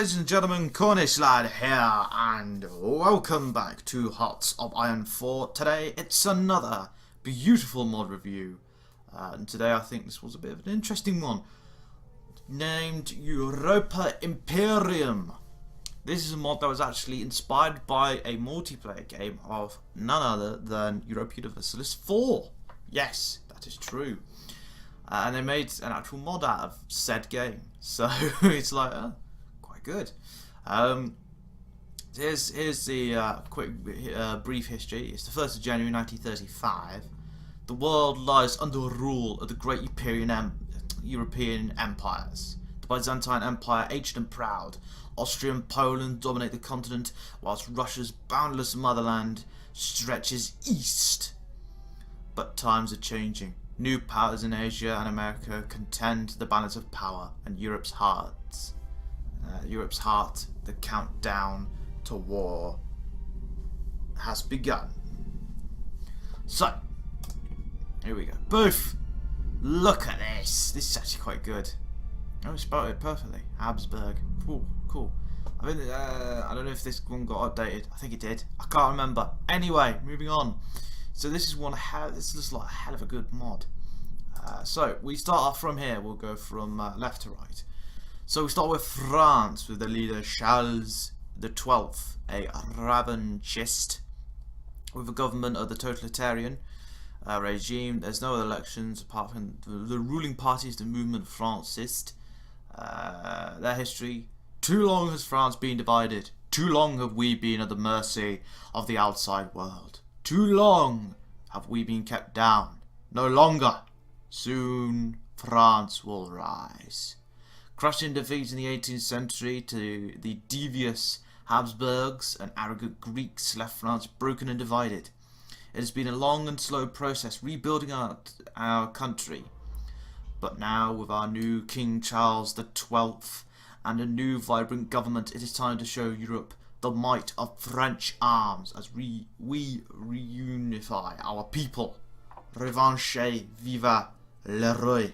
ladies and gentlemen, CornishLAD here, and welcome back to Hearts of Iron 4. Today, it's another beautiful mod review, and today I think this was a bit of an interesting one, named Europa Imperium. This is a mod that was actually inspired by a multiplayer game of none other than Europa Universalis 4. Yes, that is true. And they made an actual mod out of said game, so it's like, quite good. Here's the quick brief history. It's the 1st of January 1935. The world lies under rule of the great European empires. The Byzantine Empire, ancient and proud. Austria and Poland dominate the continent, whilst Russia's boundless motherland stretches east. But times are changing. New powers in Asia and America contend the balance of power, and Europe's heart, the countdown to war has begun. So, here we go. Boof! Look at this! This is actually quite good. I spelled it perfectly. Habsburg. Cool, cool. I don't know if this one got updated. I think it did. I can't remember. Anyway, moving on. So this is this looks like a hell of a good mod. So we start off from here. We'll go from left to right. So we start with France, with the leader Charles XII, a revanchist, with a government of the totalitarian regime. There's no other elections apart from the ruling party is the movement Francist. Their history: too long has France been divided. Too long have we been at the mercy of the outside world. Too long have we been kept down. No longer. Soon France will rise. Crushing defeat in the 18th century to the devious Habsburgs and arrogant Greeks left France broken and divided. It has been a long and slow process rebuilding our country. But now, with our new King Charles XII and a new vibrant government, it is time to show Europe the might of French arms as we reunify our people. Revanche, viva le roi.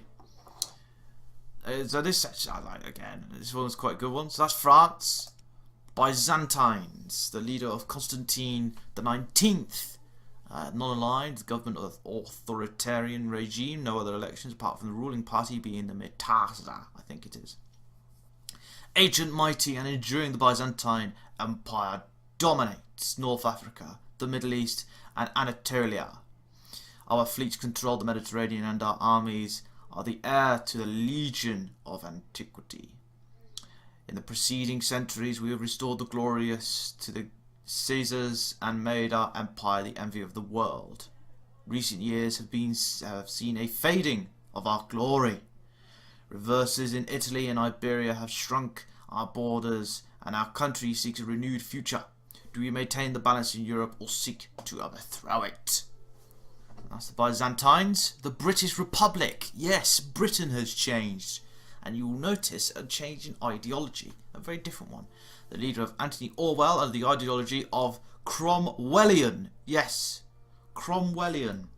So this section I like again. This one's quite a good one. So that's France. Byzantines, the leader of Constantine the 19th. Non-aligned, the government of authoritarian regime. No other elections apart from the ruling party being the Metaza, I think it is. Ancient, mighty, and enduring, the Byzantine Empire dominates North Africa, the Middle East, and Anatolia. Our fleets control the Mediterranean, and our armies are the heir to the legion of antiquity. In the preceding centuries, we have restored the glorious to the Caesars and made our empire the envy of the world. Recent years have seen a fading of our glory. Reverses in Italy and Iberia have shrunk our borders, and our country seeks a renewed future. Do we maintain the balance in Europe or seek to overthrow it? That's the Byzantines. The British Republic. Yes, Britain has changed. And you will notice a change in ideology. A very different one. The leader of Anthony Orwell and the ideology of Cromwellian. Yes, Cromwellian.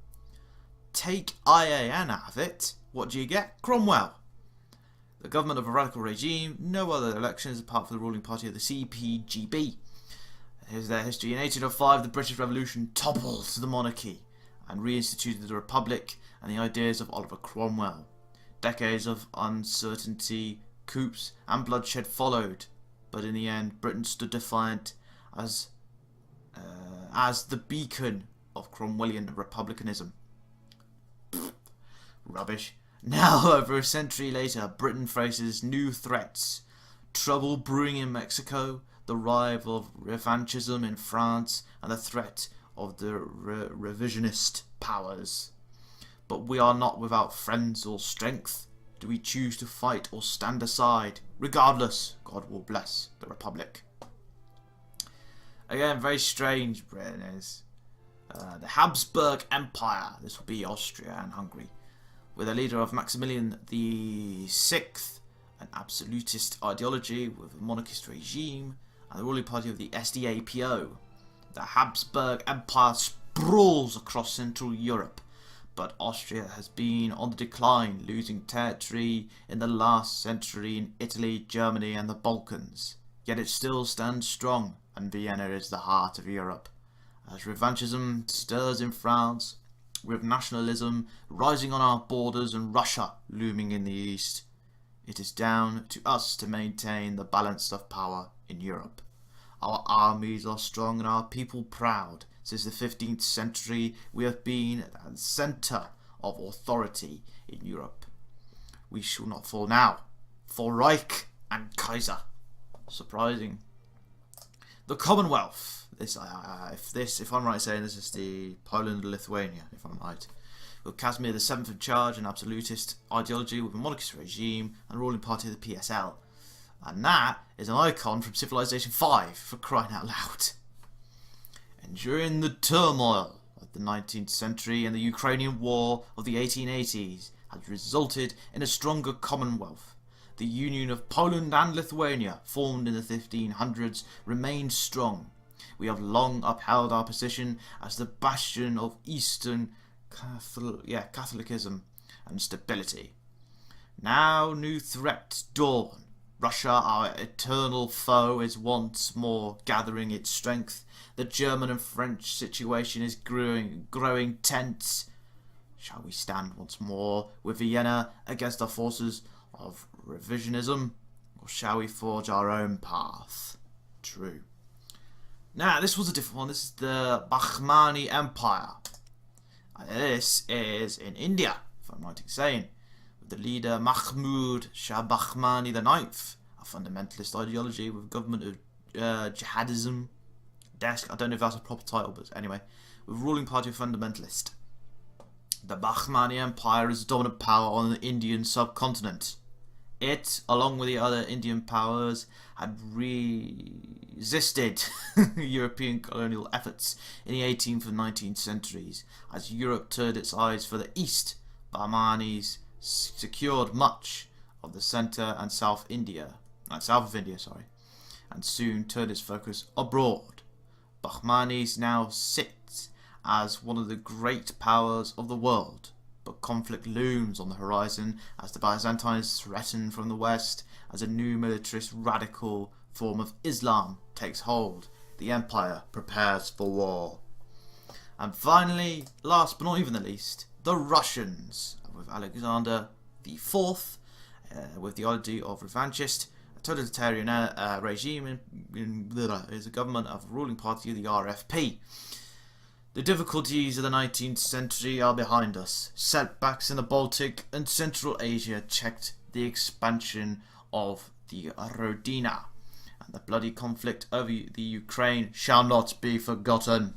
Take IAN out of it. What do you get? Cromwell. The government of a radical regime. No other elections apart from the ruling party of the CPGB. Here's their history. In 1805, the British Revolution toppled the monarchy and reinstituted the Republic and the ideas of Oliver Cromwell. Decades of uncertainty, coups, and bloodshed followed, but in the end, Britain stood defiant as the beacon of Cromwellian republicanism. Pfft, rubbish. Now, over a century later, Britain faces new threats. Trouble brewing in Mexico, the rise of revanchism in France, and the threat of the revisionist powers. But we are not without friends or strength. Do we choose to fight or stand aside? Regardless, God will bless the Republic. Again, very strange Britain is. The Habsburg Empire. This will be Austria and Hungary. With a leader of Maximilian VI, an absolutist ideology with a monarchist regime, and the ruling party of the SDAPO. The Habsburg Empire sprawls across Central Europe, but Austria has been on the decline, losing territory in the last century in Italy, Germany and the Balkans. yet it still stands strong, and Vienna is the heart of Europe. As revanchism stirs in France, with nationalism rising on our borders and Russia looming in the east, it is down to us to maintain the balance of power in Europe. Our armies are strong and our people proud. Since the 15th century, we have been at the centre of authority in Europe. We shall not fall now, for Reich and Kaiser. Surprising. The Commonwealth. If I'm right in saying this is the Poland and Lithuania, if I'm right. With Casimir the Seventh in charge, an absolutist ideology with a monarchist regime and a ruling party of the PSL. And that is an icon from Civilization 5, for crying out loud. And during the turmoil of the 19th century and the Ukrainian War of the 1880s had resulted in a stronger Commonwealth. The union of Poland and Lithuania, formed in the 1500s, remained strong. We have long upheld our position as the bastion of Eastern Catholicism and stability. Now new threats dawn. Russia, our eternal foe, is once more gathering its strength. The German and French situation is growing tense. Shall we stand once more with Vienna against the forces of revisionism, or shall we forge our own path? True. Now, this was a different one. This is the Bahmani Empire. And this is in India, if I'm right in saying, with the leader Mahmud Shah Bahmani IX, a fundamentalist ideology with government of jihadism. I don't know if that's a proper title, but anyway, with ruling party of fundamentalist. The Bahmani Empire is the dominant power on the Indian subcontinent. It, along with the other Indian powers, had resisted European colonial efforts in the 18th and 19th centuries. As Europe turned its eyes for the east, Bahmanis secured much of the centre and south of India, and soon turned its focus abroad. Bahmanis now sit as one of the great powers of the world. But conflict looms on the horizon as the Byzantines threaten from the west, as a new militarist radical form of Islam takes hold. The empire prepares for war. And finally, last but not even the least, the Russians, with Alexander IV, with the ideology of revanchist, a totalitarian regime is a government of a ruling party of the RFP. The difficulties of the 19th century are behind us. Setbacks in the Baltic and Central Asia checked the expansion of the Rodina, and the bloody conflict over the Ukraine shall not be forgotten.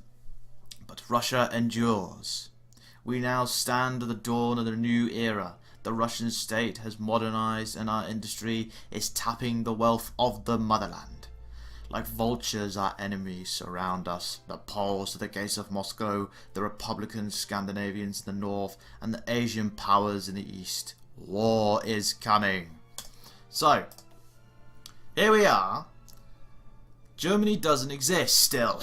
But Russia endures. We now stand at the dawn of a new era. The Russian state has modernized and our industry is tapping the wealth of the motherland. Like vultures, our enemies surround us. The Poles at the gates of Moscow, the Republican Scandinavians in the north, and the Asian powers in the east. War is coming. So, here we are. Germany doesn't exist still.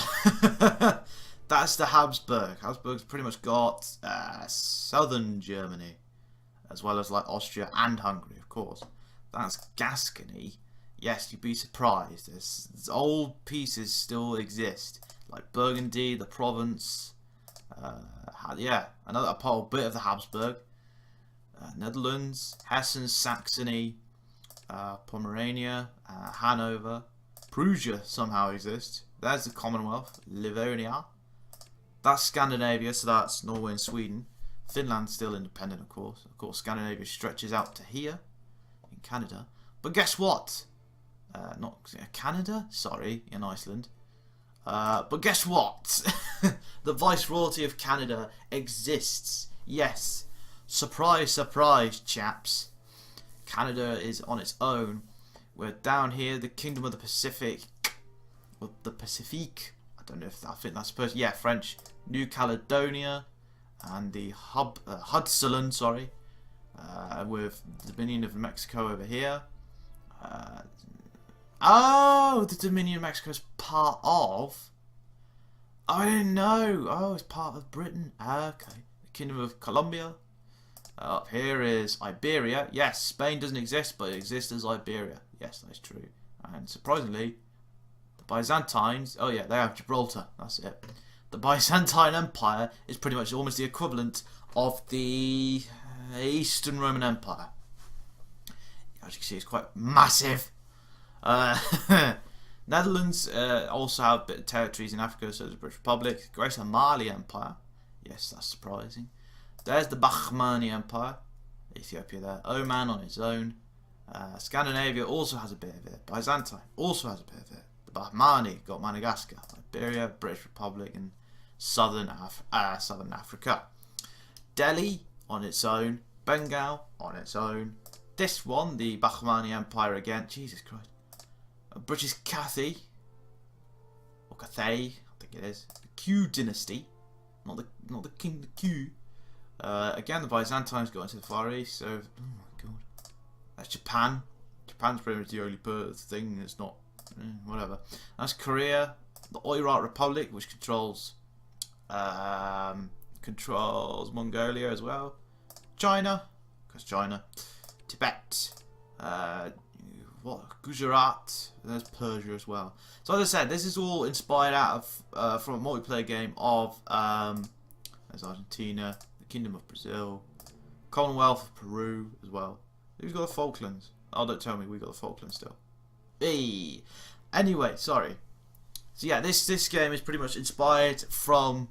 That's the Habsburg. Habsburg's pretty much got southern Germany, as well as like Austria and Hungary, of course. That's Gascony. Yes, you'd be surprised. There's old pieces still exist, like Burgundy, the Provence. Another bit of the Habsburg. Netherlands, Hessen, Saxony, Pomerania, Hanover, Prussia somehow exists. There's the Commonwealth, Livonia. That's Scandinavia, so that's Norway and Sweden. Finland's still independent, of course. Of course, Scandinavia stretches out to here in Canada. But guess what? Not Canada, sorry, in Iceland. But guess what? The Viceroyalty of Canada exists. Yes. Surprise, surprise, chaps. Canada is on its own. We're down here, the Kingdom of the Pacific. Or the Pacifique. I don't know if I think that's supposed. Yeah, French. New Caledonia. And the Hudson, sorry. With the Dominion of Mexico over here. Oh, the Dominion of Mexico is part of. I didn't know. Oh, it's part of Britain. Okay. The Kingdom of Colombia. Up here is Iberia. Yes, Spain doesn't exist, but it exists as Iberia. Yes, that's true. And surprisingly, the Byzantines, oh yeah, they have Gibraltar, that's it. The Byzantine Empire is pretty much almost the equivalent of the Eastern Roman Empire. As you can see, it's quite massive. Netherlands also have a bit of territories in Africa, so there's the British Republic. Greater Mali Empire. Yes, that's surprising. There's the Bahmani Empire. Ethiopia there. Oman on its own. Scandinavia also has a bit of it. Byzantine also has a bit of it. The Bahmani got Madagascar. Liberia, British Republic, and Southern Africa. Delhi on its own. Bengal on its own. This one, the Bahmani Empire again. Jesus Christ. British Cathay, or Cathay, I think it is. The Q dynasty, not the king, the Q. Again, the Byzantines got into the Far East. So, oh my god, that's Japan. Japan's pretty much the only thing that's not whatever. That's Korea, the Oirat Republic, which controls Mongolia as well. China, because China. Tibet. Gujarat, there's Persia as well. So as I said, this is all inspired out of from a multiplayer game of there's Argentina, the Kingdom of Brazil, Commonwealth of Peru as well. We've got the Falklands. Oh, don't tell me we got the Falklands still. Hey. Anyway, sorry. So yeah, this game is pretty much inspired from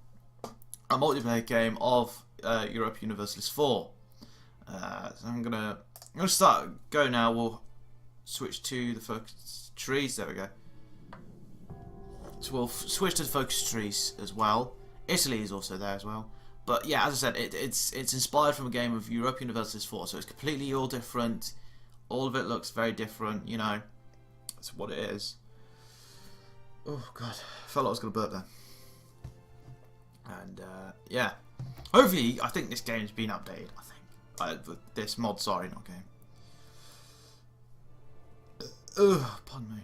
a multiplayer game of Europa Universalis 4. So I'm gonna start go now. We'll switch to the focus trees. There we go. So we'll switch to the focus trees as well. Italy is also there as well. But yeah, as I said, it's inspired from a game of Europa Universalis 4, so it's completely all different. All of it looks very different, you know. That's what it is. Oh god, I felt like I was gonna burp there. And yeah, hopefully, I think this game's been updated. I think this mod, sorry, not game. Pardon me.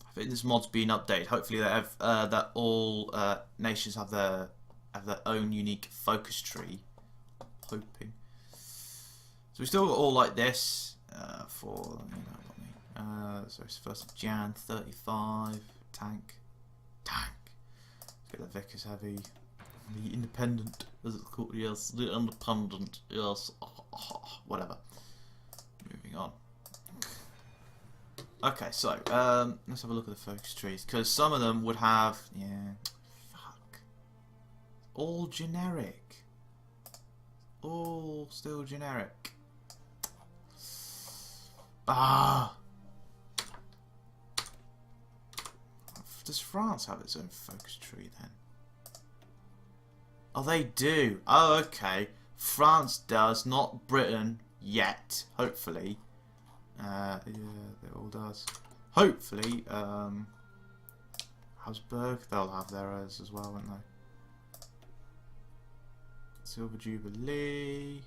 I think this mod's been updated. Hopefully, they have that all nations have their own unique focus tree. Hoping. So we still got all like this for you know what I mean. So it's 1st of Jan 35 tank. Let's get the Vickers heavy. The independent, as it's called. Yes, the independent. Yes, whatever. Moving on. Okay, so let's have a look at the focus trees, because some of them would have, all generic, all still generic. Does France have its own focus tree then? Oh, they do. Oh, okay. France does, not Britain yet. Hopefully. Yeah, it all does. Hopefully, Habsburg, they'll have theirs as well, won't they? Silver Jubilee.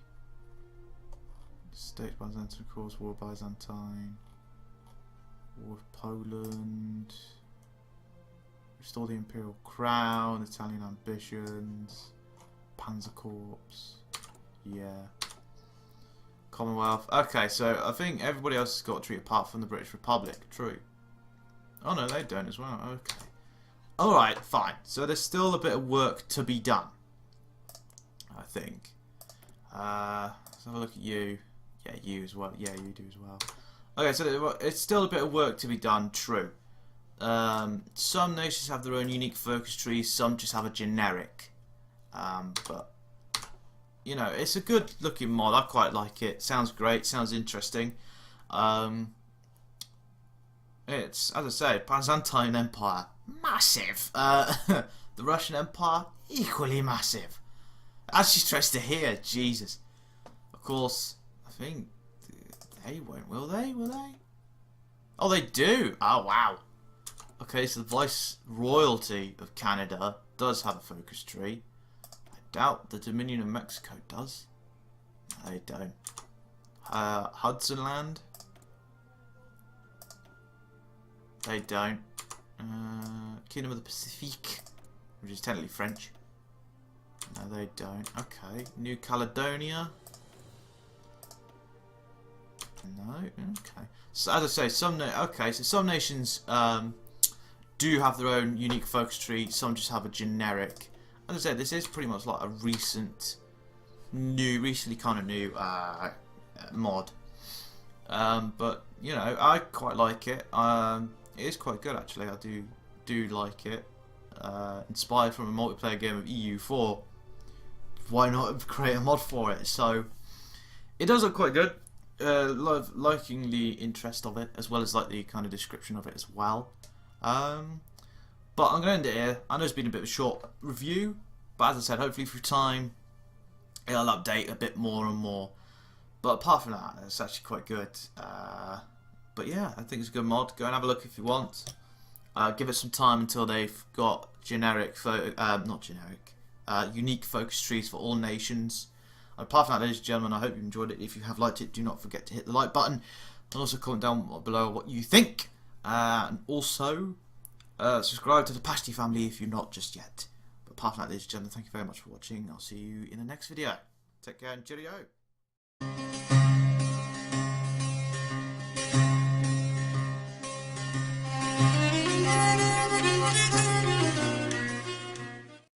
States Byzantine, of course. War Byzantine. War of Poland. Restore the Imperial Crown. Italian Ambitions. Panzer Corps. Yeah. Commonwealth. Okay, so I think everybody else has got a treat apart from the British Republic. True. Oh no, they don't as well. Okay. Alright, fine. So there's still a bit of work to be done, I think. Let's have a look at you. Yeah, you as well. Yeah, you do as well. Okay, so it's still a bit of work to be done. True. Some nations have their own unique focus trees. Some just have a generic. But you know, it's a good looking mod. I quite like it. Sounds great. Sounds interesting. It's, as I say, Byzantine Empire, massive. The Russian Empire, equally massive. As you stressed to hear, Jesus. Of course, I think they won't, will they? Will they? Oh, they do. Oh, wow. Okay, so the Vice Royalty of Canada does have a focus tree. I doubt the Dominion of Mexico does. No, they don't. Hudson Land. They don't. Kingdom of the Pacific, which is technically French. No, they don't. Okay. New Caledonia. No, okay. So as I say, some nations do have their own unique focus tree. Some just have a generic. As I said, this is pretty much like a recently kind of new mod. But you know, I quite like it. It is quite good actually. I do like it. Inspired from a multiplayer game of EU4. Why not create a mod for it? So it does look quite good. Liking the interest of it, as well as like the kind of description of it as well. But I'm going to end it here. I know it's been a bit of a short review, but as I said, hopefully through time it'll update a bit more and more. But apart from that, it's actually quite good. But yeah, I think it's a good mod. Go and have a look if you want. Give it some time until they've got unique focus trees for all nations. Apart from that, ladies and gentlemen, I hope you enjoyed it. If you have liked it, do not forget to hit the like button. And also comment down below what you think. And also, subscribe to the Pasty family if you're not just yet. But apart from that, ladies and gentlemen, thank you very much for watching. I'll see you in the next video. Take care and cheerio.